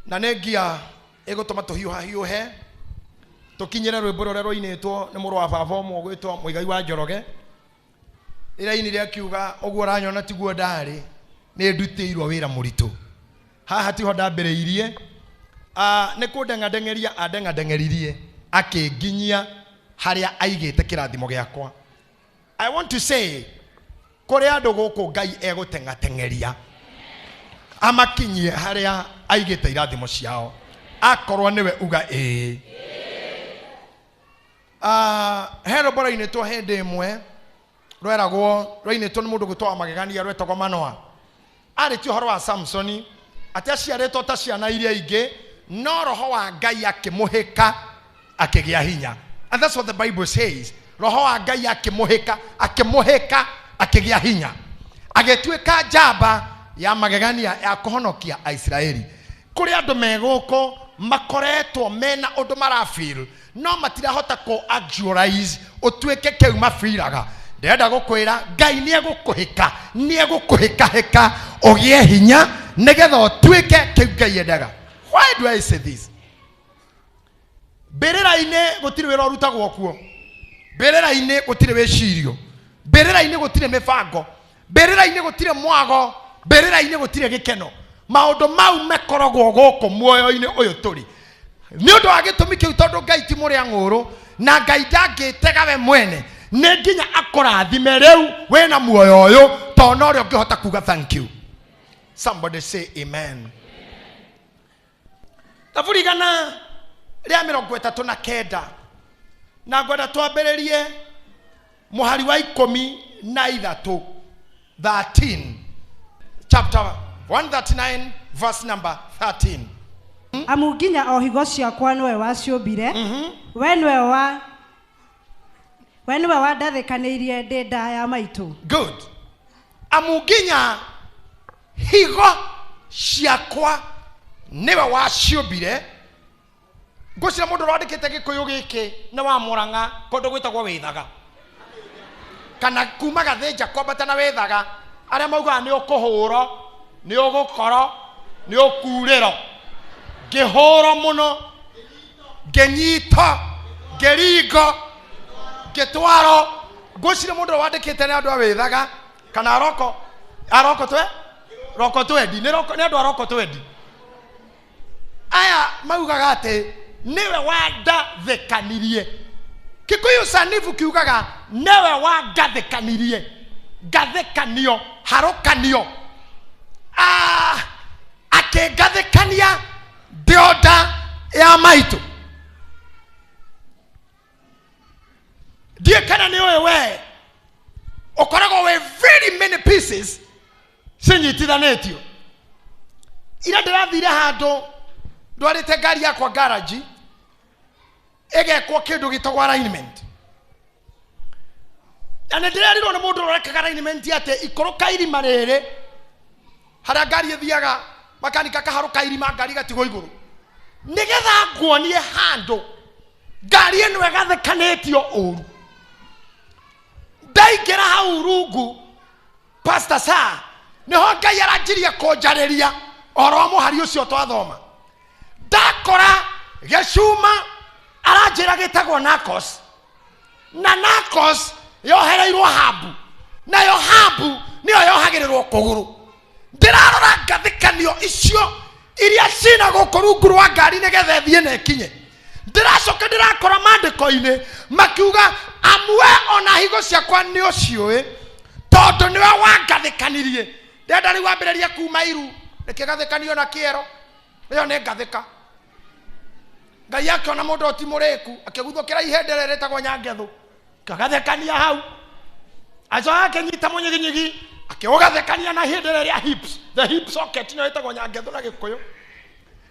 na negia egotoma tuhiuhe tukinyira rwimbo rore roinetwo ni muru wa baba omwe gwitwo Muigai wa Njoroge ira-ini ria kiuga oguo ranyona tiguo ndari ni ndutiirwo wira muritu haha tiho ndambiriirie ni kundengadengeria andengadengeririe akinginyia haria aigite kirathimo giakwa. I want to say kuri andu guku Ngai egutengatengeria amakinyie haria aigite irathimo ciao akorwo niwe uga hero bora-ini twa hindi imwe rweragwo rwainitwo ni mundu gwitwa magegania rwetagwo Manoa arĩtie ũhoro wa Samsoni atĩ aciarĩtwo ta ciana iria ingĩ no roho wa Ngai akĩmũhĩka akĩgĩa hinya. And that's what the Bible says. Roho wa Ngai akĩmũhĩka akĩgĩa hinya agĩtuĩka njamba ya magegania ya kũhonokia Aisiraeli. Kũrĩ andũ megũkũ makoretwo mena ũndũ marafeel no matirahota ko actualize ũtuĩke kĩu mafiraga. Ndenda gukwira Ngai ni egũkũhĩka ũgĩe hinya nigetha ũtuĩke kĩu Ngai endaga. Why do I say this? Mbĩrĩra-inĩ gũtirĩ wĩra ũrutagwo kuo. Mbĩrĩra-inĩ gũtirĩ wĩcirio. Mbĩrĩra-inĩ gũtirĩ mĩbango. Mbĩrĩra-inĩ gũtirĩ mwago. Mbĩrĩra-inĩ gũtirĩ gĩkeno. Maũndũ mau mekoragwo gũkũ muoyo-inĩ ũyũ tũrĩ. Nĩ ũndũ wa gĩtũmi kĩu tondũ Ngai ti mũrĩa ng'ũrũ na Ngai ndangĩtega we mwene nĩ nginya akũrathime rĩu wĩna muoyo ũyũ tondũ no ũrĩa ũngĩhota kuga thank you. Somebody say amen. Thaburi igana rĩa 39 na ngwenda twambĩrĩrie mũhari wa 13 chapter 139 verse number 13. Amunginya o higo ciakwa niwe waciũmbire we niwe wandathĩkanĩirie ndĩ nda ya maitũ. Good. Amunginya higo ciakwa niwe waciũmbire. Ngũcira mũndũ ũrandĩkĩte Gĩkũyũ gĩkĩ nĩ wa Mũrang'a kũndũ gwĩtagwo Wĩthaga kana kuma Gathĩnja kwambata na Wĩthaga arĩa maugaga nĩ ũkũhũrwo nĩ ũgũkorwo nĩ ũkurĩrwo ngĩhũrwo mũno ngĩnyitwo ngĩringo ngĩtwarwo. Ngũcira mũndũ ũrandĩkĩte nĩ andũ a Wĩthaga kana roko twendi nĩ andũ a roko twendi aya maugaga atĩ niwe wandathĩkanirie. Gĩkũyũ sanifu kiugaga niwe wangathĩkanirie ngathĩkanio harũkanio akĩngathĩkania ndĩonda ya maitũ. Ndiĩ kana nĩ ũĩ we ũkoragwo we very many pieces cinyitithanĩtio. Ira ndĩrathire handũ ndwarĩte ngari yakwa garage ĩgekwo kĩndũ gĩtagwo alignment. Na nĩ ndĩrerirwo nĩ mũndũ ũrekaga alignment atĩ ikũrũka irima rĩrĩ harĩa ngari ĩthiaga makanika kaharũka irima ngari gatigwo igũrũ nĩgetha nguonie handũ ngari ĩno ĩgathĩkanĩtio ũru. Ndaingĩra hau rungu Pastor Sa nĩho Ngai aranjirie kũnjarĩria ũhoro wa mũhari ũcio twathoma. Ndakora gĩcuma aranjĩra gĩtagwo Nakos na Nakos yohereirwo hambu nayo hambu nĩyo yohagĩrĩrwo kũgũrũ. Ndĩrarora ngathĩkanio icio iria cina gũkũ rungu rwa ngari nĩgetha thiĩ na ĩkinye. Ndĩracoka ndĩrakora mandĩko-inĩ makiuga amwe ona higo ciakwa nĩ ũciũĩ tondũ nĩwe wangathĩkanirie. Ndenda rĩu wambĩrĩrie kuma iru nĩkĩgathĩkanio na kĩero ĩyo nĩ ngathĩka. Ngai akĩona mũndũ ti mũrĩku akĩguthũkĩra ihĩndĩ rĩtagwo Nyangethũ kagathĩkania hau acoka akĩnyita mũnyiginyigi akĩũgathĩkania na ihĩndĩ rĩa hips, the hip socket nĩyo ĩtagwo Nyangethũ na Gĩkũyũ.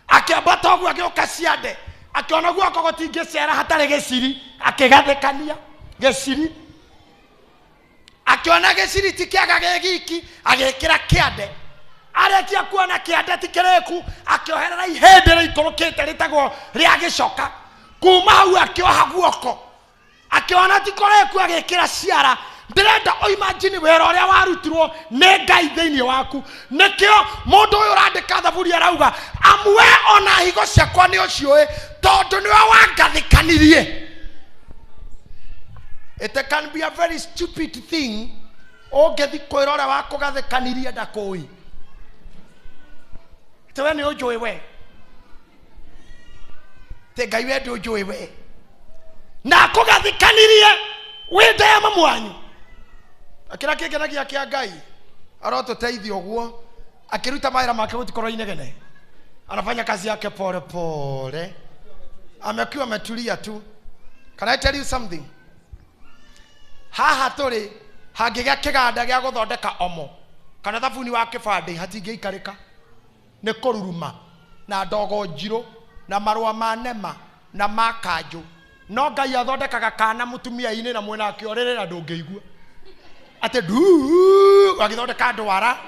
Akĩambata ũguo agĩũka ciande akĩona guoko gũtingĩcera hatarĩ gĩciri akĩgathĩkania gĩciri. Akĩona gĩciri ti kĩaga gĩgiki agĩkĩra kĩande. Arĩkia kuona kĩande ti kĩrĩku akĩoherera ihĩndĩ rĩikũrũkĩte rĩtagwo rĩa gĩcoka. Kuma hau akĩoha guoko akĩona ti kũrĩku agĩkĩra ciara ndirenda imagine wera uria warutirwo ne Ngai thiini waku nikio mundu uyu urandika thaburi arauga amwe ona higo ciakwa ni ucio tondu niwe wangathikanirie. It can be a very stupid thing ungethi kwira uria wakugathikanirie ndakui tewe ni ujui we te Ngai we ndujui we na kugathikanirie wende mamwanyu akira kigeragia kia Ngai arotuteithia uguo akiruta maira make gutikorwo inegene anafanya kazi yake pole pole amekuwa ametulia tu. Can I tell you something? Haha turi hangiga kiganda gya guthondeka omo kana thabuni wa kibande hatingeikarika ni kururuma na ndogo njiro na marua manema na makanju no Ngai athondekaga kana mutumia-ini na mwena akiorerera ndungeigua ate du agithondeka ndwara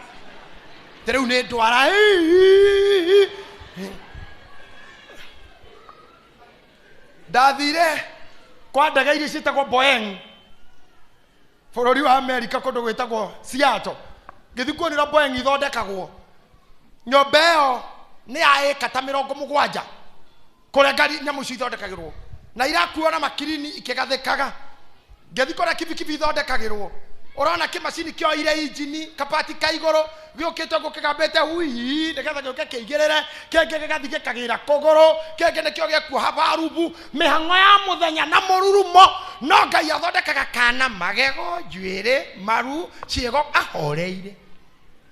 teriu ni ndwara ndathire kwa ndege iria ciitagwo Boeing bururi wa America kundu gwitagwo Seattle ngithi kuonera Boeing ithondekagwo nyomba ĩyo ni ya ĩka ta 70 kuria ngari nyamu cithondekagirwo na irakuo na makirini ikigathikaga ngithi kuria kibikibi ithondekagirwo urona kimacini kio ire injini kapati ka iguru giukite gukigambete hui nigetha gioke kiigirire kenge gigathige kagira kuguru kenge nikio giekua habarubu mihango ya muthenya na mururumo no Ngai athondekaga kana magego njuire maru ciego ahoreire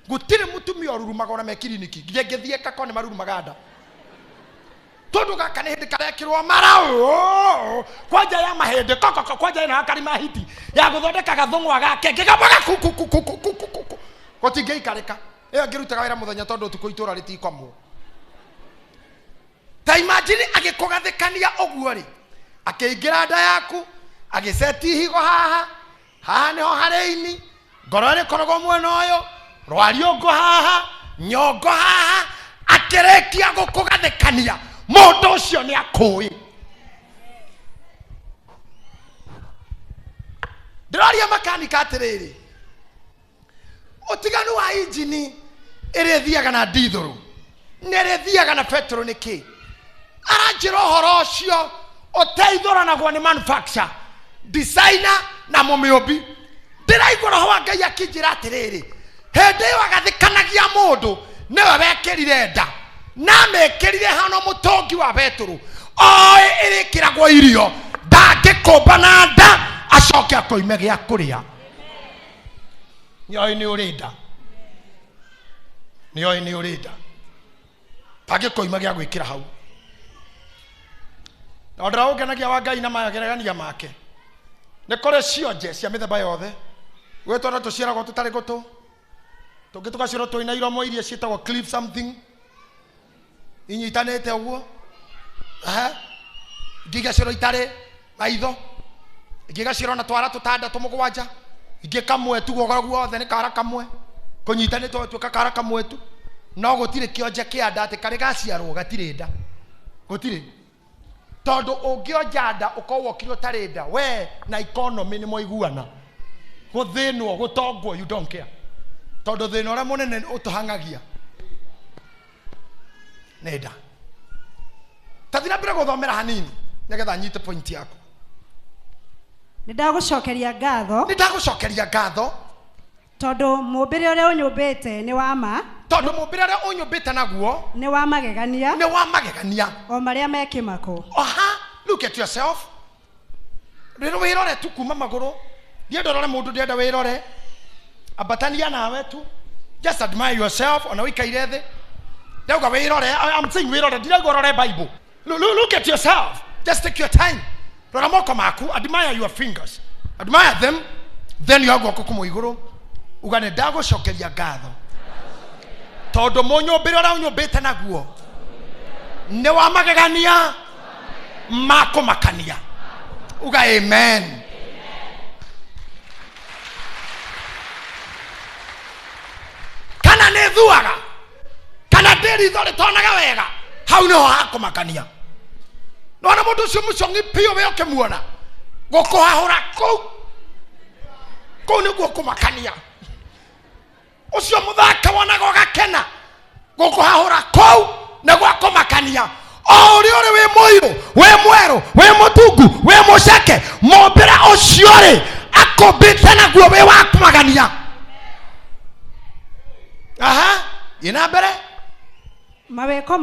gutire mutumia orurumaga ona mekiriniki ngithie kakone marurumaga nda tondu gaka ni hindi karekirwo marao kwanja ya mahende koko kwanja ina akari mahiti ya guthondeka gathungwa gake ngigabaga gotingeikarika iyo ngirutaga wira muthenya tondu tuko itura ritikwamwo ta imagine agikugathikania uguo ri akiingira nda yaku agiseti higo haha niho hareini ngoro ni korogo mwena uyu rwariongo haha nyongo haha akirekia gukugathikania mundu ucio ni akui ndiraria makanika atiriri utiganu wa injini irethiaga na dithuru nerethiaga na petrol niki aranjira horo ucio uteithuranagwo ni manufacturer designer na mumiumbi ndiraigura ho Ngai akinjira atiriri hindi yo agathikanagia mundu niwe wekirire nda na mekirire hano mutongi wa petrol oi irikiragwo irio ndagikomba na nda acoke akoime gya kuria nyoi ni urinda nyoi ni urinda pagikoima gya gwikira hau na ndra ugenagia wa Ngai na mageragania make ni kore cionje cia mithemba yothe gwetwa tuciaragwo tutari gutu tungituka ciro toina iromo iria cietagwo clip something inyitanete uguo ngiga ciro itare maitho ngiga ciro na twara tutanda tumugwanja ingi kamwe tu guothe ni kara kamwe kunyitanete tuka kara kamwe tu no gutire kionje kia nda ati kare gaciarwo gatire nda gutire tondu ungionja nda ukowo kiro tare nda we na economy ni moiguana guthinwo gutongwo you don't care tondu thina ora munene utuhangagia nenda tathina mbere guthomera hanini nigetha nyite point yako Nidagucokeria ngatho tondu mumbire uria unyumbite ni wa ma tondu mumbire uria unyumbite naguo ni wa magegania o maria mekimako. Look at yourself. Rero wirore tu kuma maguru ndiendorore mundu ndienda wirore abatania nawe tu just admire yourself ona wikaire thi ndauga wirore. I'm saying wirore ndiragorore Bible. Look at yourself, just take your time. Rora moko maku, admire your fingers, admire them, then you go kumu iguru ugane dago shokeria ngatho tondu munyumbire ora unyumbite naguo ne wa magegania mako makania uga amen. Kana ne thuaga kana ndiri thore tonaga wega hau no hako makania nona mundu cio mucongi pio we okemuona gukuhahura ku ko niguo kumakania ucio muthaka wonago gakena gukuhahura kou na gwakumakania ori we moyo we mwero we mutungu we muceke mombera ucio ri akobite na guo we wakumagania. Aha, ina mbere maweko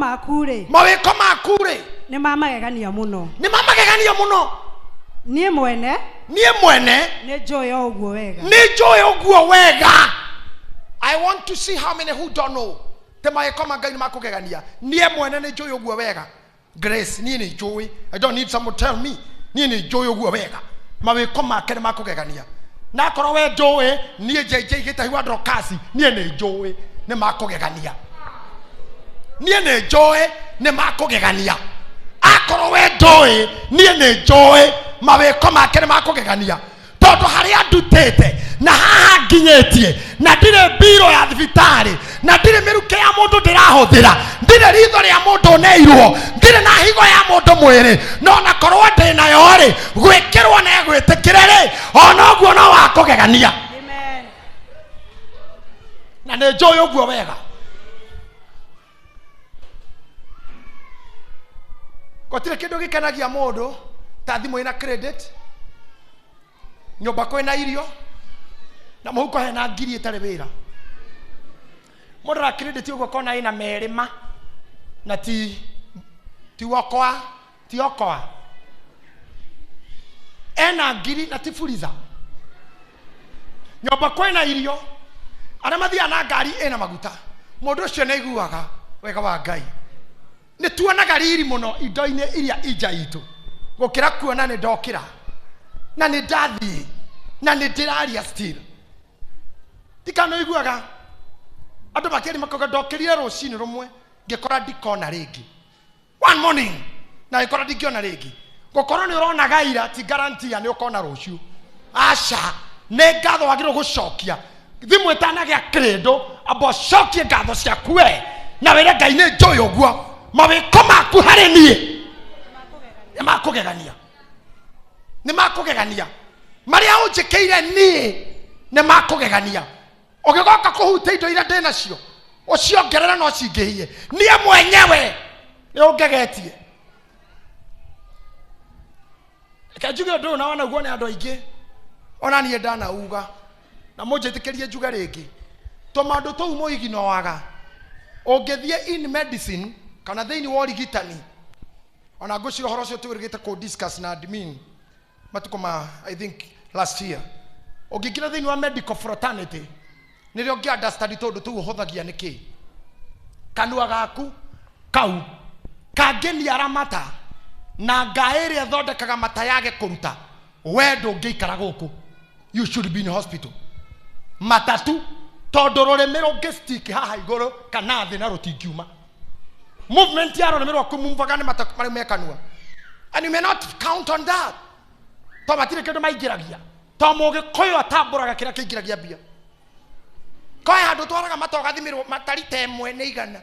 makure ni mamagegania muno nie mwene ni njoyo uguo wega. I want to see how many who don't know te maweko magai ni makugegania nie mwene ni njoyo uguo wega. Grace nie ni joy. I don't need someone to tell me nie ni njoyo uguo wega maweko make ni makugegania na korwo we njoy nie JJ GITAHI wa Drokasi nie ni njoy ni makugegania nie ni njoy ni makugegania akorwo we njoy nie ni njoy maweko make ni makugegania tondu haria ndutete na haha nginyetie na ndire biro ya thibitari na ndire miruke ya mundu ndirahuthira ndire ritho ria mundu neirwo ndire na higo ya mundu mwiri no na korwo ndina yo ri gwikirwo na gwitikire ri ona uguo no wakugegania. Amen. Na ne njoy uguo wega gotire kindu gikenagia mundu ta thimu ina credit nyumba kwina irio na muhuko hena ngiri itare wira mundu ra credit ugo kona ina merima na ti okoa ena ngiri na ti fuliza nyumba kwina irio ara mathia na ngari ena maguta mundu ucio ne iguaga wega wa Ngai ni tuonaga riri muno indo-ine iria ija itu gukira kuona ni ndokira na ni ndathi na ni ndiraria still tikano iguaga andu makiri makoga ndokirire rucini rumwe ngikora ndikona ringi one morning na ngikora ndikiona ringi gukora ni urona gaira ti guarantee ni ukona ruciu aca ne ngatho wagiro gucokia thimu itanagia credo abo cokie ngatho ciaku we na wire Ngai ni njoy uguo mawiko maku hari nie ni makugegania maria unjikeire nie ni makugegania ugigoka kuhuta indo ira ndina cio uciongerera no cingihie nie mwenyewe ni ungegetie kajuge ndo naona uone andu aingi ona nie ndana uga na munjitikirie njuga ringi tomandu tou moigino waga ungithie in medicine kana thini wa rigitani ona ngucira horo cio tugirigite ku discuss na admin matukoma I think last year ungikira thini wa medical fraternity nirio ngi understand tondu tu hothagia niki kanua gaku kau kangeni aramata na ngairi athondekaga mata yage kuruta wendo ngiikara guku you should be in hospital matatu tondu ruremero ngistick haha iguru kana thi na rutingiuma movement yaro ruremero kumumvaga ni mata mari mekanua and you may not count on that to matire kindu maingiragia to mugi koyo atamburaga kira kingiragia bia koy handu twaraga matoga thimirwo matari temwe ni igana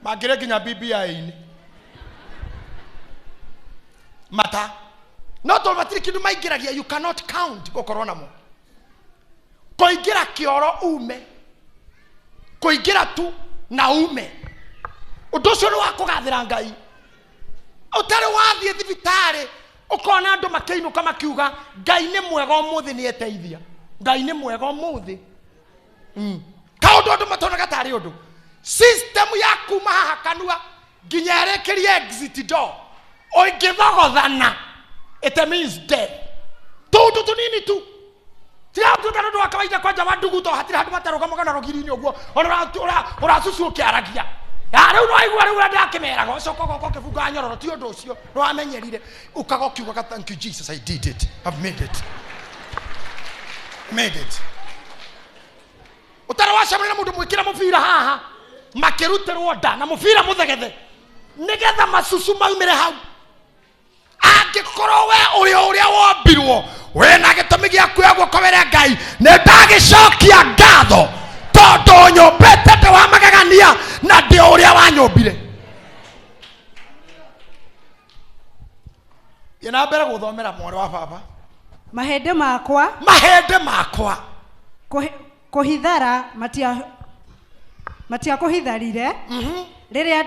magire ginya BBI ini mata no to matire kindu maingiragia you cannot count gokorona mo koingira kioro ume koingira tu na ume udocio ni wakugathira Ngai utari wathie thibitari ukona andu makeinuka makiuga Ngai ni mwega umuthi ni eteithia Ngai ni mwega umuthi kaundu andu matonaga tari undu system ya kuma haha kanua nginya erekerie exit door oingithogothana it means death tundu tunini tu tia tu tano wa kawaida kwa jamaa ndugu to hatira hadu mataroga magana rogiri ni oguo ora susu kiaragia ya riu no aigua riu ndia kimera go coko kifunga nyororo ti undu ucio no amenyerire ukago kiuga thank you Jesus I did it I've made it utara washamira mundu mwikira mufira haha makiruterwo nda na mufira muthegethe nigetha masusu maumire hau angikoro we uria wombirwo we na gitumi giaku yaguo kowere Ngai ne ndagicokia ngatho tondu nyumbite ndi wa magegania na ndi uria wanyumbire ina mbere guthomera mwana wa baba mahende makwa kuhithara matia kuhitharire riria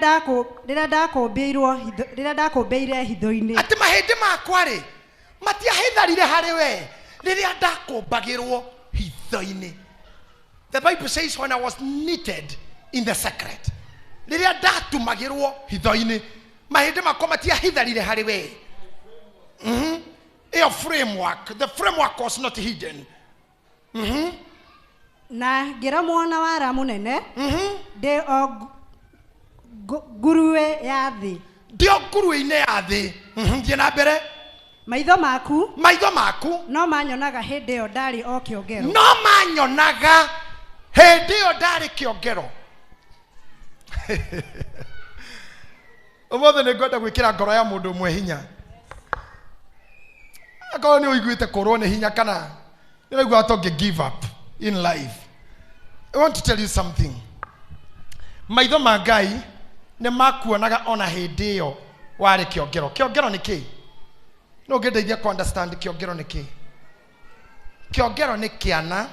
ndakumbeire hitho-ini. Ati mahende makwa ri matia hitharire hari we riria ndakumbagirwo hitho-ini. The Bible says when I was knitted in the secret, riria ndatumagirwo hitho-ini, mahende makwa matia hitharire hari we. Your framework, the framework was not hidden. Na ngira mwana wara munene de nguruwe ya thi. Ndio nguruwe-ini ya thi. Thiĩ na mbere. Maitho maku no manyonaga hĩndĩ ĩyo ndarĩ o kĩongero. No manyonaga hĩndĩ ĩyo ndarĩ kĩongero. Ũmũthĩ nĩ ngwenda gwĩkĩra ngoro ya mũndũ ũmwe hinya. Akorwo nĩ ũiguĩte kũrwo nĩ hinya kana nĩ ũigua to give up in life. I want to tell you something. Maitho ma Ngai nĩ makuonaga ona hĩndĩ ĩyo warĩ kĩongero. Kĩongero nĩ kĩĩ? No ngedeithia ku understand kĩongero nĩ kĩĩ? Kĩongero nĩ kĩana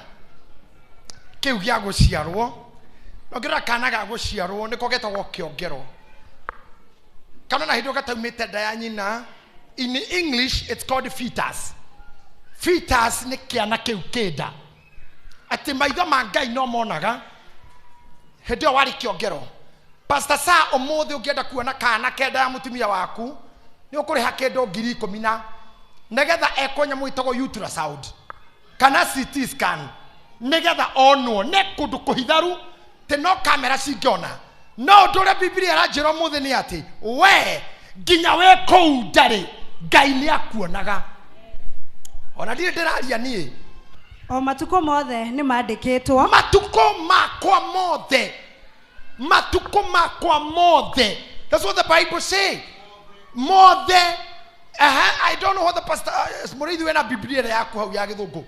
kĩu gĩa gũciarwo. No ngĩra kana ga gũciarwo nĩko getagwo kĩongero. Kana na hĩndĩ gataumĩte nda ya nyina. In English it's called fetus. Fetus nĩ kĩana kĩu kĩnda. Ati maitho ma Ngai no monaga hĩndĩ ĩyo warĩ kĩongero. Pastor Sa ũmũthĩ ũngĩenda kuona kana kenda ya mũtumia waku nĩ ũkũrĩha kĩndũ 10,000 nĩgetha ekwo nyamũ ĩtagwo ultrasound kana CT scan nĩgetha onwo nĩ kũndũ kũhitharu te no kamera cingĩona. No ũndũ ũrĩa Biblia ĩranjĩra ũmũthĩ nĩ atĩ we nginya wĩ kũu ndarĩ Ngai nĩ akuonaga. Ona ndirĩ ndĩraria niĩ. O matuko mothe nĩ mandĩkĩtwo. Matuko makwa mothe. That's what the Bible say. Mothe. I don't know what the pastor Murithi wena Biblia yaku hau ya githungu.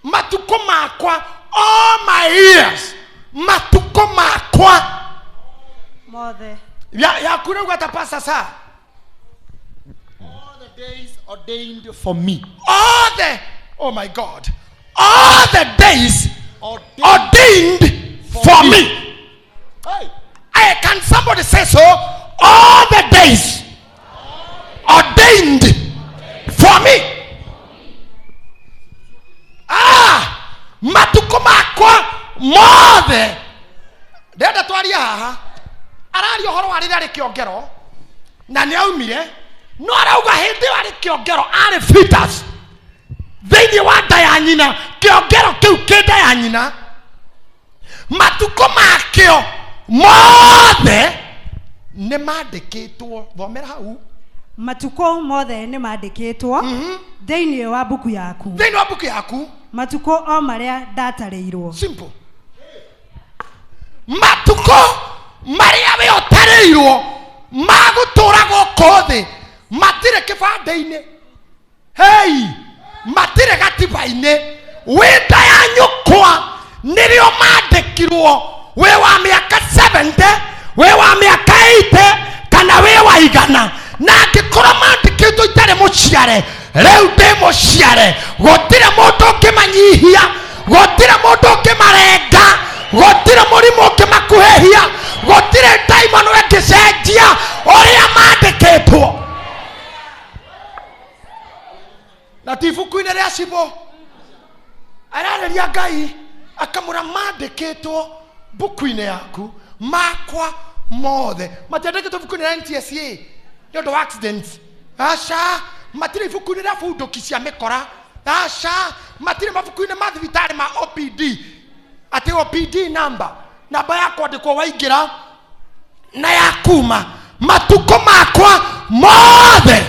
Matuko makwa, all my ears. Matuko makwa mothe. Ya kuna ugata Pastor Sa. All the days ordained for me. Oh my God. All the days ordained for me. Hey, can somebody say so? All the days ordained for me. Matuko makwa mothe. Ndenda twaria haha. Arario horo wa rĩrĩa kĩongero na nĩ aumire no arauga hĩndĩ warĩ kĩongero arĩ fetus thĩinĩ wa nda ya nyina. Kĩongero kĩu kĩnda ya nyina matuko makĩo mothe nĩ mandĩkĩtwo. Thomera hau. Matuko mothe nĩ mandĩkĩtwo thĩinĩ wa buku yaku. Matuko o marĩa ndatarĩirwo. Simple. Matuko maria we otareirwo magũtũra gũkũ thĩ matirĩ kĩbande-inĩ. Hey, matirĩ gatiba-inĩ. Wĩnda ya nyũkwa nĩrĩo mandĩkirwo. We wa mĩaka 70, we wa mĩaka 80 kana we wa 100 na angĩkorwo mandĩkĩtwo itarĩ mũciare rĩu ndĩ mũciare. Gũtirĩ mũndũ ũngĩmanyihia, gũtirĩ mũndũ ũngĩmarenga, gũtirĩ mũrimũ ũngĩmakuhĩhia, gũtirĩ ndaimono ĩngĩcenjia ũrĩa mandĩkĩtwo. Na ti ibuku-inĩ rĩa Cibo ararĩria Ngai akamũra mandĩkĩtwo buku-inĩ yaku makwa mothe. Matiandĩkĩtwo buku-inĩ rĩa NTSA nĩ ũndũ wa accidents. Aca matirĩ ibuku-inĩ rĩa bunduki cia mĩkora. Aca matirĩ mabuku-inĩ ma thibitarĩ ma OPD. Ati OPD namba ya kwandĩkwo waingĩra na ya kuma. Matuko makwa mothe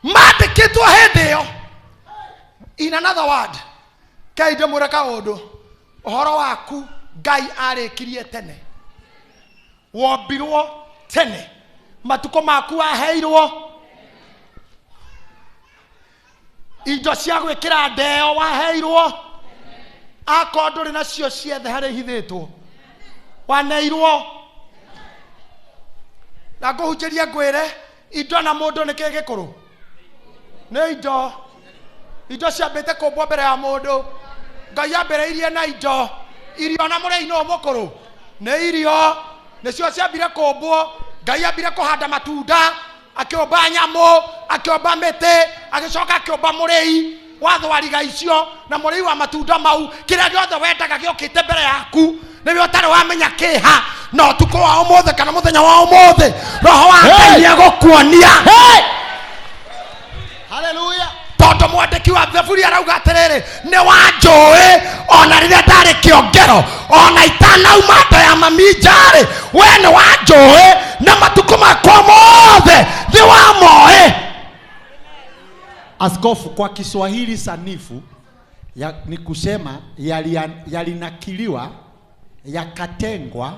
mandĩkĩtwo hĩndĩ ĩyo. In another word, Ngai ndĩmwĩre kaũndũ, ũhoro waku Ngai arĩkirie tene, wombirwo tene, matuko maku waheirwo, indo cia gwĩkĩra ndeo waheirwo, akorwo ndũrĩ nacio ciothe harĩa ihithĩtwo waneirwo. Na ngũhunjĩrie ngwĩre indo na mũndũ nĩ kĩĩ gĩkũrũ. nä indo ciambä kåmbwo mbere ya må ndå. Ngai ambĩrĩirie na indo. Irio na mũrĩi no mũkũrũ nĩ irio nĩcio ciambire kũmbwo. Ngai ambire kũhanda matunda, akĩũmba nyamũ, akĩũmba mĩtĩ, agĩcoka akĩũmba mũrĩi wa thwariga icio na mũrĩi wa matunda mau. Kĩrĩa gĩothe wendaga gĩũkĩte mbere yaku, nĩwe ũtarĩ wamenya kĩha. No ũtukũ wa ũmũthĩ kana mũthenya wa ũmũthĩ, Roho wa Ngai nĩegũkuonia. Hallelujah. Tondu mwandiki wa Thaburi arauga atĩrĩrĩ, nĩ wanjũĩ ona rĩrĩa ndarĩ kĩongero, ona itanauma nda ya mami njarĩ, we nĩ wanjũĩ na matukũ makwa mothe nĩ wamoĩ. Askofu, kwa Kiswahili sanifu ni kusema yalinakiliwa, yakatengwa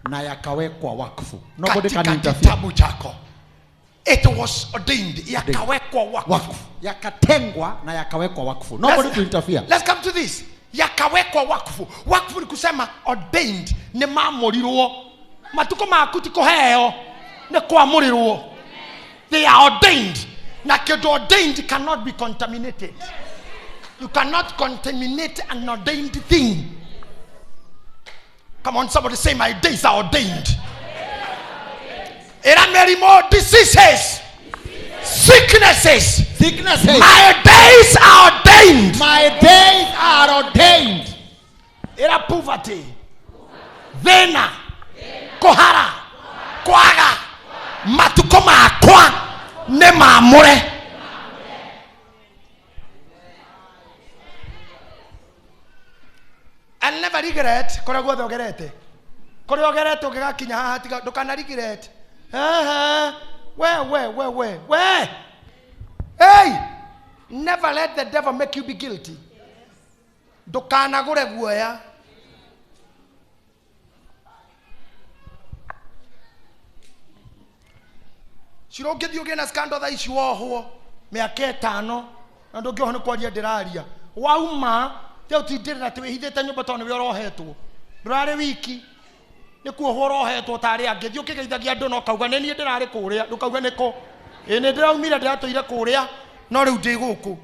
na yakawekwa wakfu. Nobody can interfere. Kitabu chako, it was ordained, yakawekwa wakfu. Yakatengwa na yakawekwa wakfu. Nobody to interfere. Let's come to this. Yakawekwa wakfu. Wakfu ni kusema ordained, ni maamurirwo. Matuko maku ti kuheo, ni kuamurirwo. They are ordained. Na kitu ordained cannot be contaminated. You cannot contaminate an ordained thing. Come on, somebody say, my days are ordained. There are many more diseases, sicknesses. My days are ordained. My days are ordained. There are poverty, vena, kohara, kwaga, matuko makwa, ne maamure. I'll never regret. Kora guothe ogerete. Kora ogerete ugigakinya haha tiga ndukana regret. Where? Hey! Never let the devil make you be guilty. Ndukana gure guoya. Cirogethi ugie na scandal tha ici wohwo miaka 5 na ndungioho ni kwaria ndiraria. Wauma te utindire na twihithite nyumba tone we orohetwo. Ndurari wiki ni kuohwo orohetwo tari angi thi ukigeithagia andu no kauga ni nie ndirari kuria ndukauga niko ni ndiraumire ndiratoire kuria no riu ndi guku.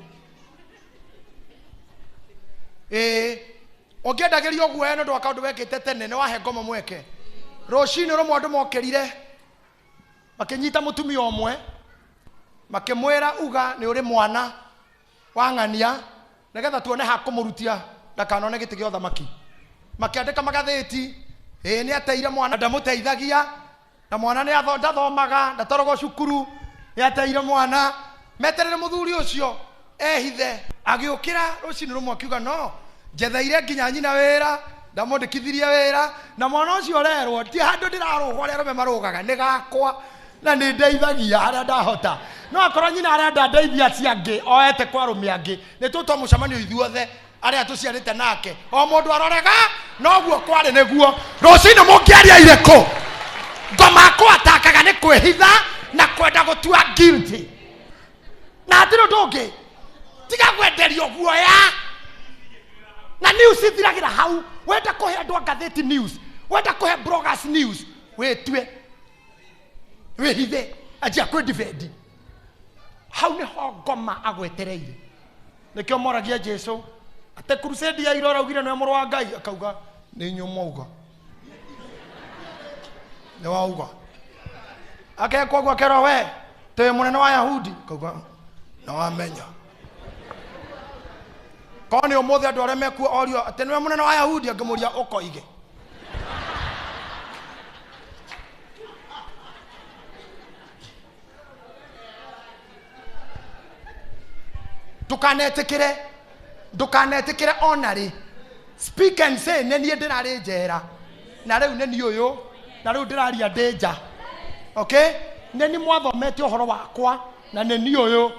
Ongiendagiria uguo eno ndo akaundu wekite tene ni wahe ngoma mweke. Rucini rumwe andu mokirire makinyita mutumia omwe makimwira uga ni uri mwana wa ng'ania negetha tuone ha kumurutia ndakanone giti gyo thamaki. Makiandika magatheti ni ateire mwana ndamuteithagia na mwana ni athomaga ndatorogo cukuru ni ateire mwana meterere muthuri ucio ehithe agiukira rucini rumwe akiuga no njetheire nginya nyina wira ndamundikithirie wira na mwana ucio rerwo ti handu ndiraruga ria rume marugaga ni gakwa na ni ndeithagia haria ndahota no akorwo nyina arenda ndeithia ciangi oete kwa rume angi ni tutwa mucemanio ithuothe aria tuciarite nake o mundu arorega no guo kwari niguo rucini mungiaria ireko ngoma kwatakaga ni kwihitha na kwenda gutua guilty na ndiro ndungi tiga gwenderio guoya na news ithiragira hau wenda kuhe andu ngatheti news wenda kuhe bloggers news wetue wehithe ajia kwe defend hau ni ho ngoma agwetereire nikio moragia Jesu ate crusade ya irora ugire no muru wa Ngai akauga ni nyumo uga ni wauga akekwa gwa kero we te munene wa Yahudi akauga na wamenya kone omothe andu aria meku orio ate niwe munene wa Yahudi angemuria ukoige ndukanetikire onari speak and say nenie ndirari njera na riu neni uyu na riu ndiraria ndeja okay neni mwathomete uhoro wakwa na neni uyu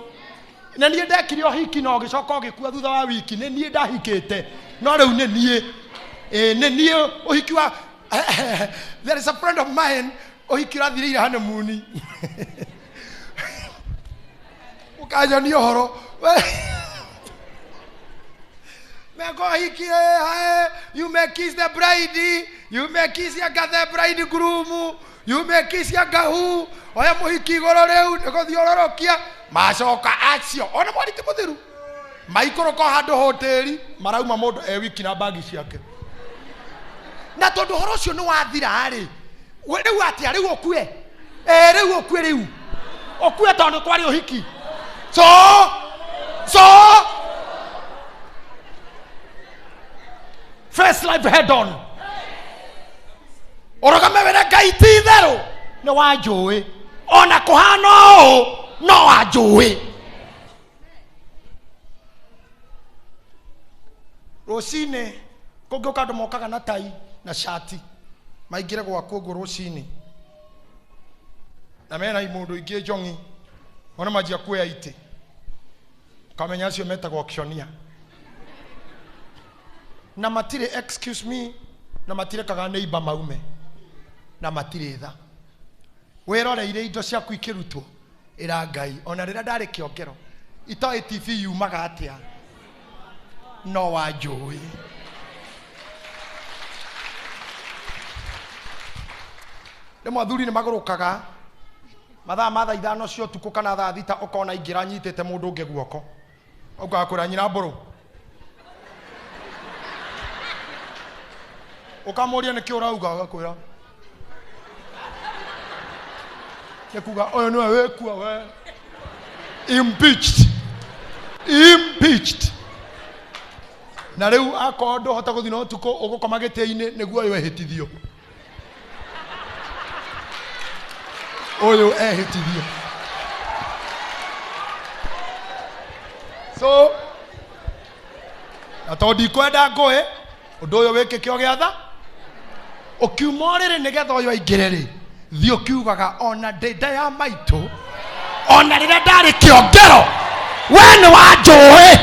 nenie ndekire ohiki no gicoka gikua thutha wa wiki nenie ndahikite no riu nenie nenie ohiki wa there is a friend of mine ohiki rathirire honeymoon ukaja ni uhoro you may kiss the bride, you may kiss the bridegroom, you may kiss your gahu. Oya muhiki igoro riu niguthi ororokia macoka acio ona mwarite muthiru maikoroko handu hoteli marauma mundu wiki na bagi ciake na tondu horo cio ni wathira ri riu atia riu okue riu okue riu okue tondu kwari uhiki so first life head on orogame wena Ngai ti theru ni wanjui ona kuhana no wanjui rucini kungiuka andu mokaga na tai na shati maingire gwaku uguo rucini na mena imundu ingi njongi ona majia kuya ite kamenya acio metagwo auctioneer na matire excuse me na matire kaga neighbor maume na matire tha wiroreire indo ciaku ikirutwo ira Ngai ona rira ndari kiongero itoe TV yumaga atia no wanjui rimwe athuri ni magurukaga mathaa matha ithano cio tuku kana thaa thita ukona ingira nyitete mundu ungi guoko ugaga kwira nyina mburu ukamuria niki urauga agakwira nikuga oyo niwe wekua we impeached na riu akondo hota guthina utuko ugukoma gitei-ini niguo oyo ehitithio oyo ehitithio so atondi kwenda ngoe undu uyu wikike ogiatha ukiumorire nigetha uyu aingire ri thio kiugaga ona ndenda ya maitu ona rira ndari kiongero we ni wanjui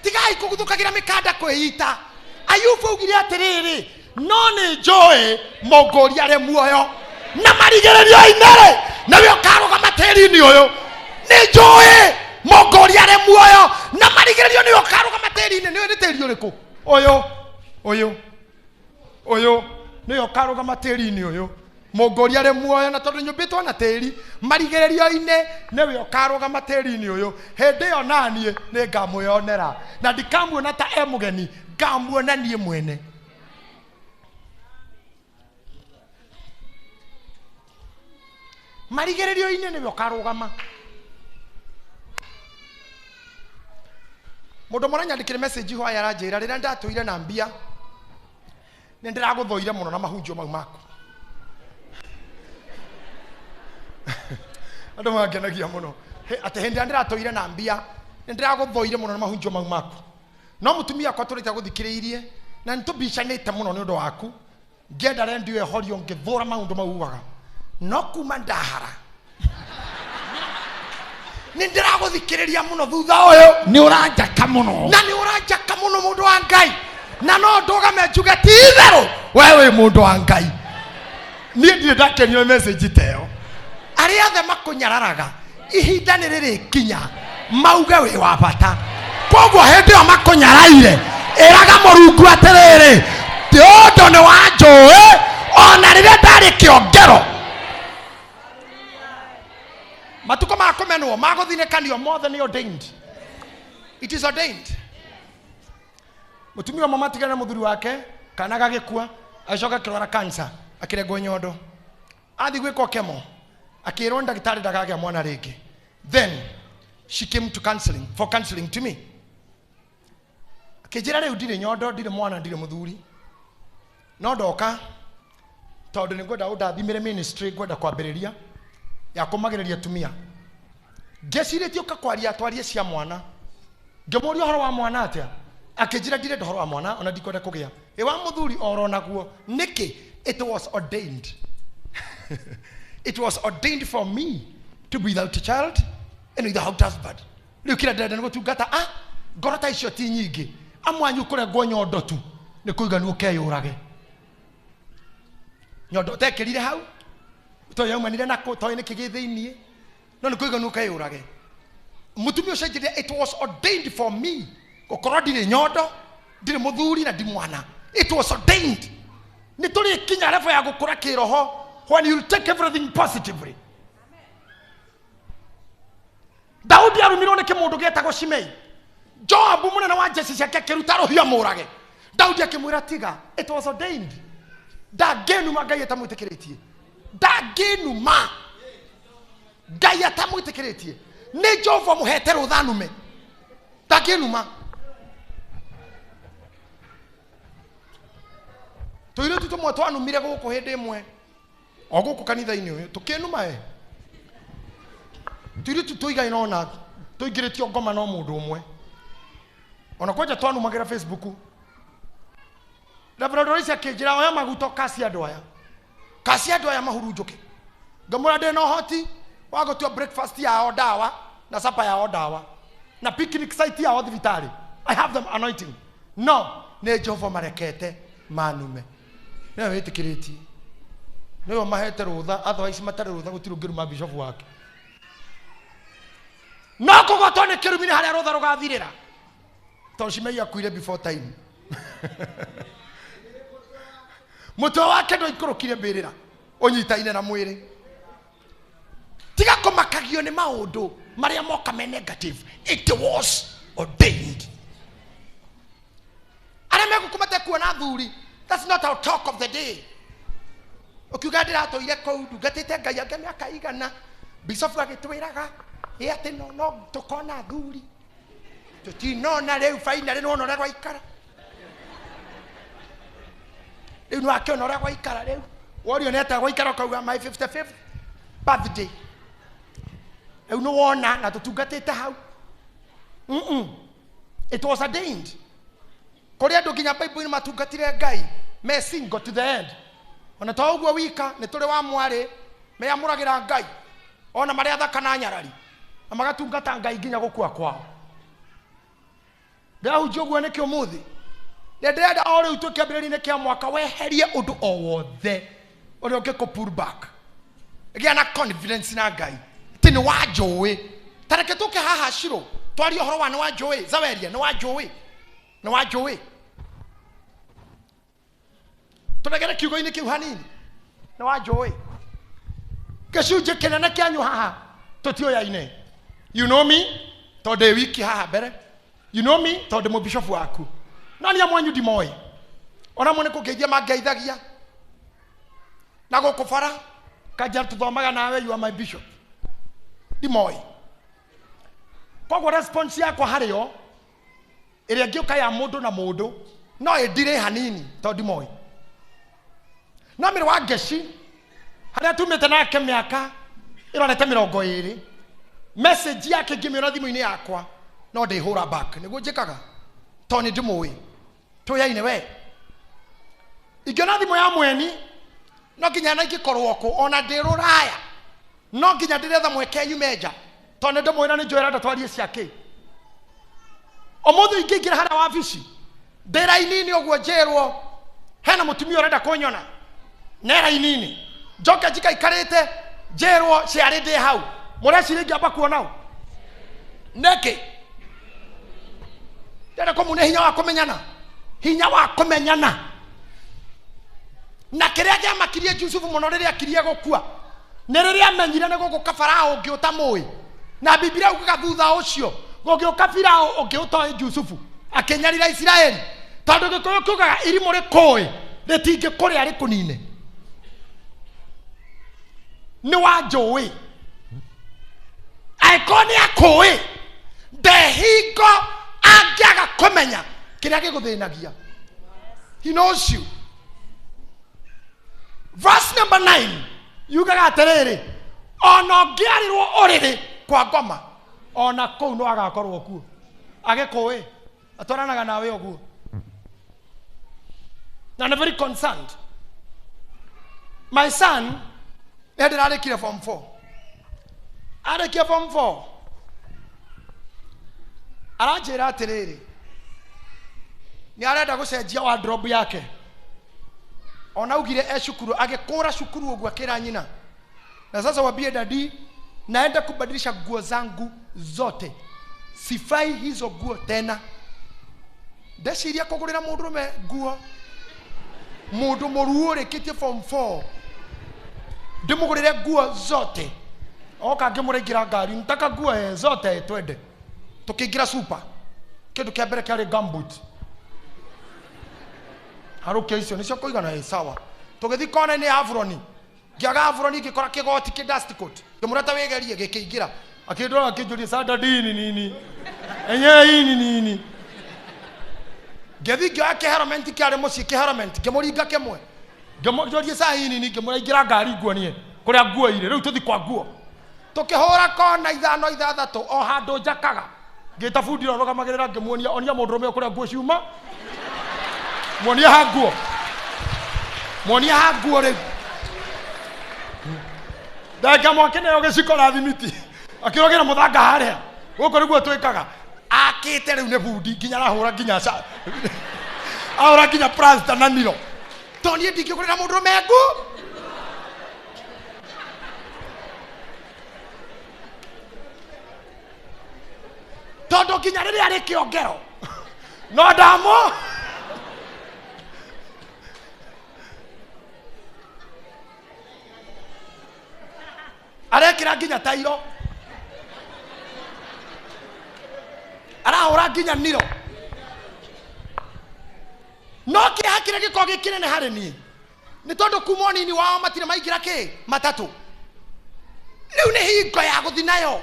tigai kuguthukagira mikanda kwiyita Ayubu ugire atiriri no ni njui mongori ari muoyo na marigererio inere na we ukarugama tiri-ini uyu ni njui mongori ari muoyo na marigererio ni ukarugama tiri-ini ni tiri uriku uyu ni ukarugama tiri-ini uyu mongori ari muoyo na tondu nyumbitwo na tiri marigererio-ine ni we ukarugama tiri-ini uyu hindi yo nanie ni ngamwionera na ndikamuona ta emugeni ngamuona nie mwene marigererio-ine ni we ukarugama mundu moranyandikire message ho ayaranjira rira ndatuire na mbia ni ndiraguthoire muno na mahunjio mau maku andu magenagia muno ate hindi ndiratuire na mbia ni ndiraguthoire muno na mahunjio mau maku no mutumia kwa turite guthikiriirie na nitubicanite muno ni undu waku ngenda rendio ehorio ngithura maundu maugaga no kuma ndahara ni ndiraguthikiriria muno thutha uyu ni uranjaka muno na ni uranjaka muno mundu wa Ngai na no ndugame njuge ti itheru wewe mundu wa Ngai ni ndire ndakenio message teo ari othe makunyararaga ihinda ni riri kinya mauge wi wa bata koguo hindi yo makunyaraire iraga Murungu atiriri ti undu ni wanjui ona rire ndari kiongero matuko makomenwo maguthinekanio mothe ni ordained. It is ordained. Mutumia mama tigana muthuri wake kana gagikua acoka kirwara cancer akirengwo nyondo athi gwiko kemo akirwo ndagitari ndagage mwana ringi then she came to counseling to me akijira riu ndire nyondo ndire mwana ndire muthuri no ndoka tondu ni ngwenda undathimire ministry ngwenda kwambiriria ya kumagireria tumia ngeciritie ukakwaria atwarie cia mwana ngemuria horo wa mwana atia akijira ndire horo wa mwana ona ndikwenda kugia wa muthuri oro naguo niki it was ordained it was ordained for me to be without a child and without husband rikira ndenda ni gutungata ngorota icio ti nyingi amwanyu kurengwo nyondo tu ni kuiganu ukeyurage nyondo tekirire hau to yaumanire nako to ni kigithiini no ni kuiganu ukeyurage mutumia ucio njire it was ordained for me gukorwo ndire nyondo ndire muthuri na ndi mwana it was ordained ni tuli kinya level ya gukura kiroho when you take everything positively Daudi arumirwo nä kä må ndå getagwo Shimei. Joabu munene wa jeshi ciake akiruta ruhia murage. Daudi akimwira tiga, it was ordained. Ndagenuma Ngai atamwitikiretie. Ndagenuma Ngai atamwitikiretie. Ni Jehova muhete ruthanume. Ndagenuma. Tuire tutumwe twanumire guku hindi imwe. O guku kanitha-ini uyu tukinuma Tuire tuigai nona tuingiritio ngoma no mundu umwe. Ona kwaja twanumagira Facebook. Reverend Royce akijira oya maguto kasi andu aya mahurunjuke. Ngamura ndi no hoti wa gutio breakfast ya dawa na supper ya dawa na picnic site ya thibitari. I have them anointing. No, ne Jehova marekete manume. Ne witikiriti. Niwe mahete rutha otherwise matare rutha gutiru ma bishop wake. No kugotwo ni kirumini haria rutha rugathirira. Shimei akuire before time. Mutwe wake ndo ikorokire mbirira unyitaine na mwiri. Tiga kumakagio ni maundu maria moka me negative. It was ordained. Arame gukumate kuona thuri. That's not our talk of the day. Ukiuga ndirato ile koudu gatete Ngai anga miaka igana bishop agitwiraga ati no tukona thuri. Tutinona reu finally no nora gwa ikara. Reu no akio nora gwa ikara reu. Worio neta gwa ikara kauga my 55th birthday. Eu no wona na tutungatete hau. It was ordained. Korea ndo ginya Bible ni matungatire Ngai. Me single to the end. Ona to uguo wika ni turi wa mwari me amuragira Ngai. Ona maria thaka na nyarari. Amagatungata Ngai ginya gukua kwao. Gau jogu aneke umuthi. Ndenda ore utuke abiriri-ini kia mwaka weherie undu o wothe. Ore ungeko pull back. Gia na confidence na Ngai. Tini wajowe. Tareke tuke haha shiro. Twari ohoro wa ni wajowe. Zaweria ni wajowe. Ni wajowe. Tunagera kiugo-ini kiu hanini. Ni wajowe. Gacunjĩ kĩnene kĩanyu haha tutioyaine. You know me? Tonde wiki haha mbere. You know me? Tonde mu bishop waku. Nani amwanyu ndimoi? Ona mwene kugeithia mangeithagia. Na gukubara kaja tuthomaga nawe you are my bishop. Ndimoi. Koguo response yako hario iria ngiuka ya mundu na mundu no endire hanini to ndimoi. No mire wa Ngeshi haria tumite nake miaka ironete 20 message yake ngimiona thimu-ini yakwa no ndihura back niguo njikaga to ni ndimui tuyaine we ingena thimu ya mweni no nginya na ingikorwo ku ona ndiruraya no nginya ndiretha mweke yumeja to ni ndimwira ni njoera ndatwarie ciake omothe ingiingira haria wabici ndirainini uguo njerwo hena mutumia urenda kunyona nera-inini njoke njika ikarite njerwo ciari ndi hau mureciria ingiamba kuonao neke ndenda kumune hinya wa kumenyana na kiria giamakirie Jusufu muno riria akirie gukua ni riria amenyire ni guku Farao ungi utamui na Biblia ugaga thutha ucio gugiuka Farao ungi utoe Jusufu akinyarira Israeli tondu gikuyu kugaga irimu rikui ritingikuria rikunine ni wajowe aikoni akui ndehingo angiaga kumenya kiria giguthinagia. He knows you. Verse number 9 yugaga atiriri ona ngiarirwo uriri kwa ngoma ona kuu no agakorwo kuo agikui atwaranaga nawe uguo na I'm very concerned. My son ndirarikire form 4 arikia form 4 aranjira atiriri ni arenda gucenjia wardrobe yake ona ugire cukuru agikura cukuru uguo akira nyina na sasa wabie dadi naenda kubadilisha nguo zangu zote sifai hizo nguo tena ndeciria kugurira mundurume nguo mundu muruo rikitie form 4 ndimugurire nguo zote oka ngimuringira ngari ntaka nguo zote twende tukiingira super kindu kia mbere kiari gumboot haruke icio nicio kuigana sawa tugithi kona ni Avroni ngiaga Avroni ngikora kigoti ki dust coat ngimurata wegerie gikiingira akindora akinjuria sada dini nini enye ini nini ngithi ngioya kihelmet kiari muci kihelmet ngimuringa kimwe ngimujorie saa ini nini ngimuraingira ngari nguonie kuria nguo ire riu tuthi kwa nguo tukihura kona 5-6 o handu njakaga ngita fundi rogamagirira ngimuonia onia mundurume kuria nguo ciuma muonia hanguo riu ndaka mwakene yo gicikora thimiti akirogira muthanga haria guko niguo twikaga akite riu ne fundi nginya rahura nginya ahura nginya plasta na nilo toni ndingigurira mundurume nguo todo nginya riria ari kiongero no ndamo arekira nginya tairo arahura nginya niro no kihakire giko gikinene hari ni tondu kumoni ni wao matire maigira ki matatu riu ni hingo ya guthi nayo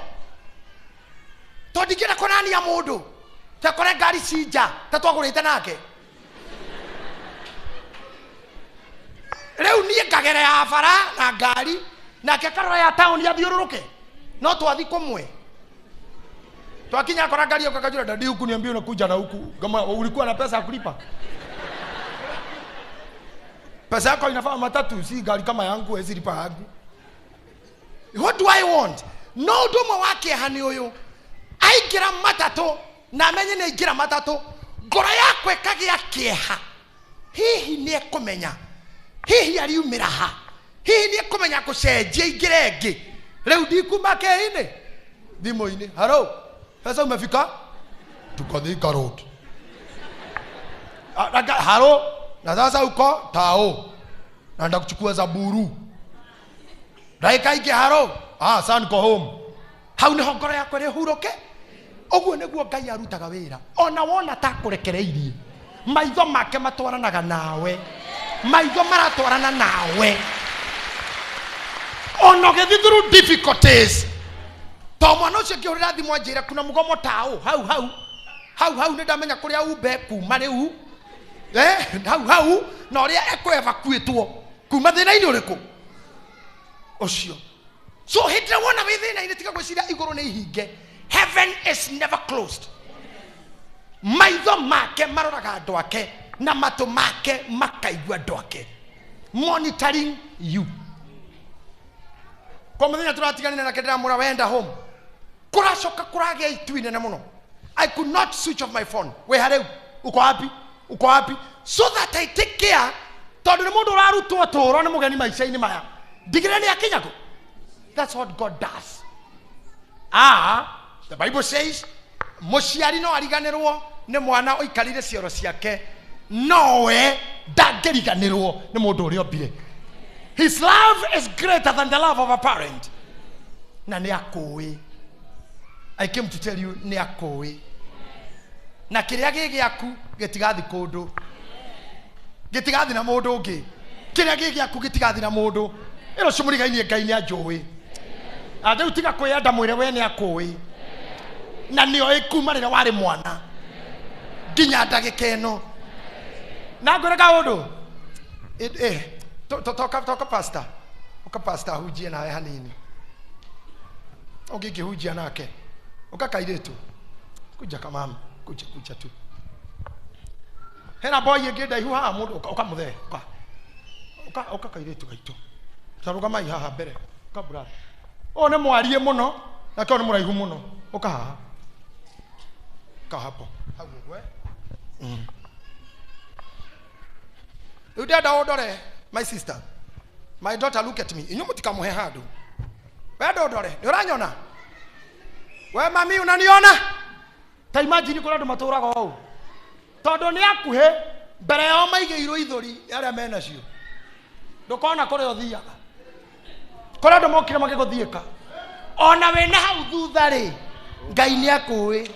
tondingira konani ya mundu ta kore ngari cinja ta twagurite nake riu ni ngagere ya bara na ngari na kekarora ya town ya thiururuke no twathi kumwe twakinya kora ngari ukakajura dadi huku niambie unakuja na huku kama ulikuwa na pesa ya kulipa pesa yako inafaa matatu si gari kama yangu hizi lipa yangu what do I want no domo wake hani uyu aingira matatu na menye ne ingira matatu ngoro yakwe kagia kieha hihi ni ekumenya hihi ariumira ha hihi ni ekumenya kucenjia ingirenge riu ndikuma keine thimo-ini hello pesa umefika tuko Thika Road hello na sasa uko tao naenda kuchukua Zaburu dakika ingi hello sasa niko home hau ni ngoro yakwe ri huruke oguo niguo Ngai arutaga wira ona wona ta kurekereirie maitho make matwaranaga nawe maitho maratwarana nawe ono gethi through difficulties to mwana ucio ngihurira thimu njira kuna mugomo tao hau ni ndamenya kuria ube kuma riu hau na uria evacuatwo kuma thina-ini uriku ucio so hindra wona wi thina-ini tiga gwiciria iguru ni ihinge heaven is never closed maitho make maroraga andu ake na matu make makaigua andu ake monitoring you kwa muthenya turatiganire na kendera mura wenda home kuracoka kuragia itwine na muno I could not switch off my phone we hareu uko happy so that I take care tondu ni mundu urarutwo turo ni mugeni maisha-ini maya ndigire ni akinyago that's what God does the Bible says muciari no ariganirwo ni mwana oikarire cioro ciake nowe ndangeriganirwo ni mundu uria ombire his love is greater than the love of a parent na ni akui I came to tell you ni akui na kiria gigiaku gitigathi kundu gitigathi na mundu ungi kiria gigiaku gitigathi na mundu iro cumurigainie Ngai ni ajui riu tiga kwiyenda mwire we ni akui na nio ikuma rira wari mwana nginya ndagika ino na ngwiraga undu toka pastor hujie nawe hanini ungikihujia nake ukakairetu kuja kama kuja tu hena boy ngenda ihu ha mundu ukamuthe ukakairetu gaitu taruga mai haha mbere kabura one mwarie muno na kone muraihu muno ukahaha kahapo hagwe udada odore my sister my daughter look at me inyu mutikamuhe handu wedo odore ni uranyona we mami unaniona ta imagine kuna andu maturaga wau tondu ni akuhe mbere yao maigeirwo ithuri aria mena cio ndukona kuri uthiaga kuri andu mokire magiguthiika ona we na hau thutha ri Ngai ni akui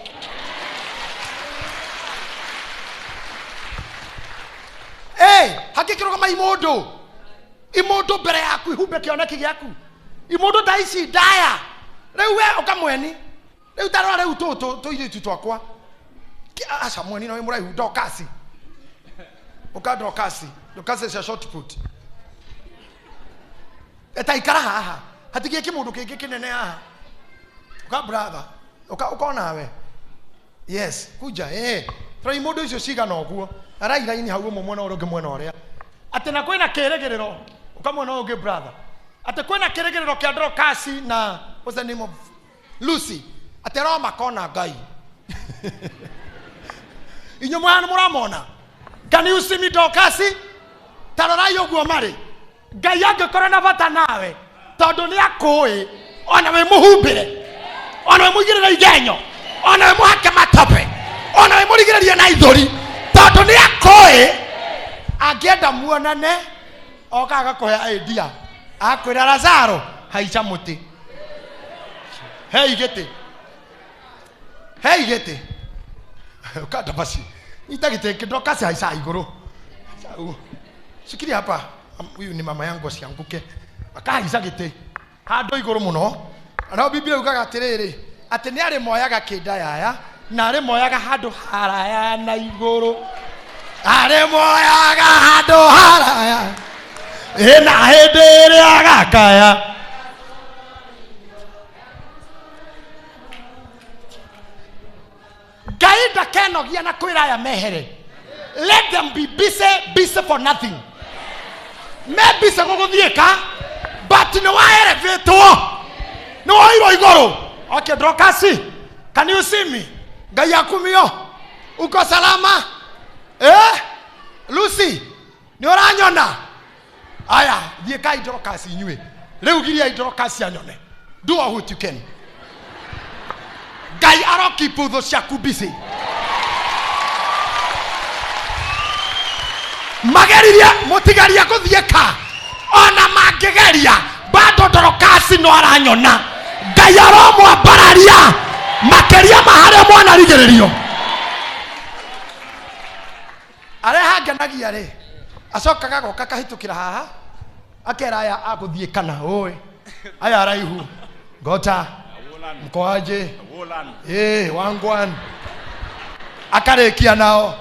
hakikiro kama imondo mbere yaku ihumbe kioneki giaku imondo daici ndaya riu we ukamweni riu tarora riu tu iritu twakwa aca mweni no muraihu ndokasi ukandokasi cia short put etaikara haha hatigie kimundu kingi kinene haha uka brother uka nawe yes kuja try imondo icio cigana oguo arairaini hau mo mwena uronge mwena uria ati na kwina kiregerero ukamwona unge brother ati kwina kiregerero kia ndokasi na what's the name of Lucy ati ro makona Ngai inyo mwana muramona can you see me ndokasi tarora yoguo mari Ngai angikora na bata nawe tondu ni akui ona we muhumbire ona we mugirira igenyo ona we muhake matope ona we murigireria na ithori tondu ni akui agenda muonane okaga kuhe idea akwira Lazaro haicha muti hey gete ukata basi itagite kidokasi haisa iguru sikiri hapa huyu ni mama yangu asianguke akahaisa gite hando iguru muno na Biblia ugaga atiriri ati ni ari moyaga kinda yaya na ari moyaga hando haraya na iguru ari moyaga hando haraya ina hindiri agakaya Ngai ndakenogia na kwira aya mehere let them be busy for nothing maybe se guguthieka but no waerevetwo no wairo igoro okay Drokasi can you see me Ngai akumio uko salama Lucy ni oranyona aya thieka Drokasi nywe riu giria Drokasi anyone do what you can Ngai arokipu tho ciaku busy mageriria mutigaria guthieka ona mangigeria bado Drokasi no aranyona Ngai aromwambararia makeria mahare mwana rigeririo areha ngenagia ri acokaga goka kahitukira haha akera aya aguthiekana oi aya araihu gota mkoaje wangwan akarekia nao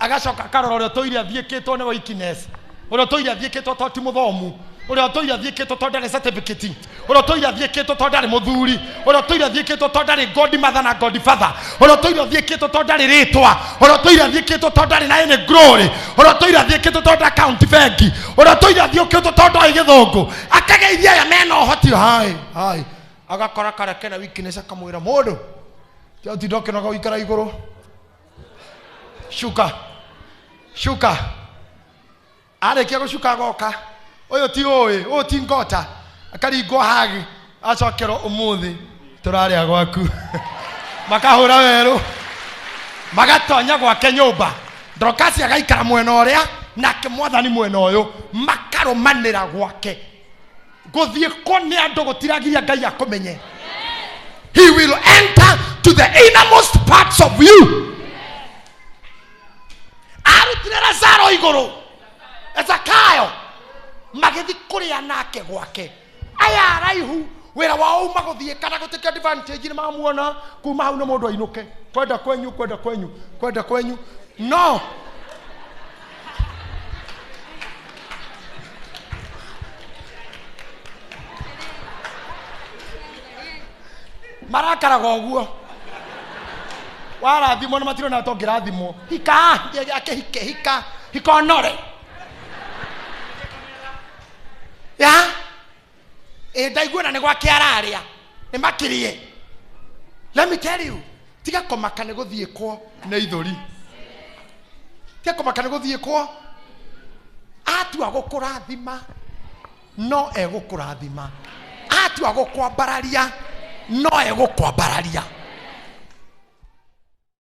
agacoka karora uria toiria thieketwo ni weakness uria toiria thieketwo to ti muthomu uria toiria thieketwo to ndari certificate uria toiria thieketwo to ndari muthuri uria toiria thieketwo to ndari God mother na God father uria toiria thieketwo to ndari ritwa uria toiria thieketwo to ndari na any glory uria toiria thieketwo to ndari account bengi uria toiria thieketwo to ndari githungu akageithia ya mena uhoti hai agakora kareke na weakness akamwira mundu ti ti ndoke no goikara iguru shuka arekia gushuka goka uyu ti oi ti ngota akaringo hagi acokero umuthi turaria gwaku makahura weru magatonya gwake nyumba Drokasi agaikara mwena uria nake mwathani mwena uyu makarumanira gwake guthie kone andu gutiragiria Ngai akumenye he will enter to the innermost parts of you arutire Lazaro iguru Zakayo magithi kuria nake gwake aya araihu wira wao maguthie kana gutike advantage ni mamuona kuma hau na mundu ainuke kwenda kwenyu no marakara goguo wara thimo na matiro na tongira thimo hika hikonore ya ndaiguana ni gwake araria ni makirie let me tell you tiga komaka ni guthiekwo na ithori tiga komaka ni guthiekwo atua gukurathima no egukurathima atua gukwambararia no egũkwambararia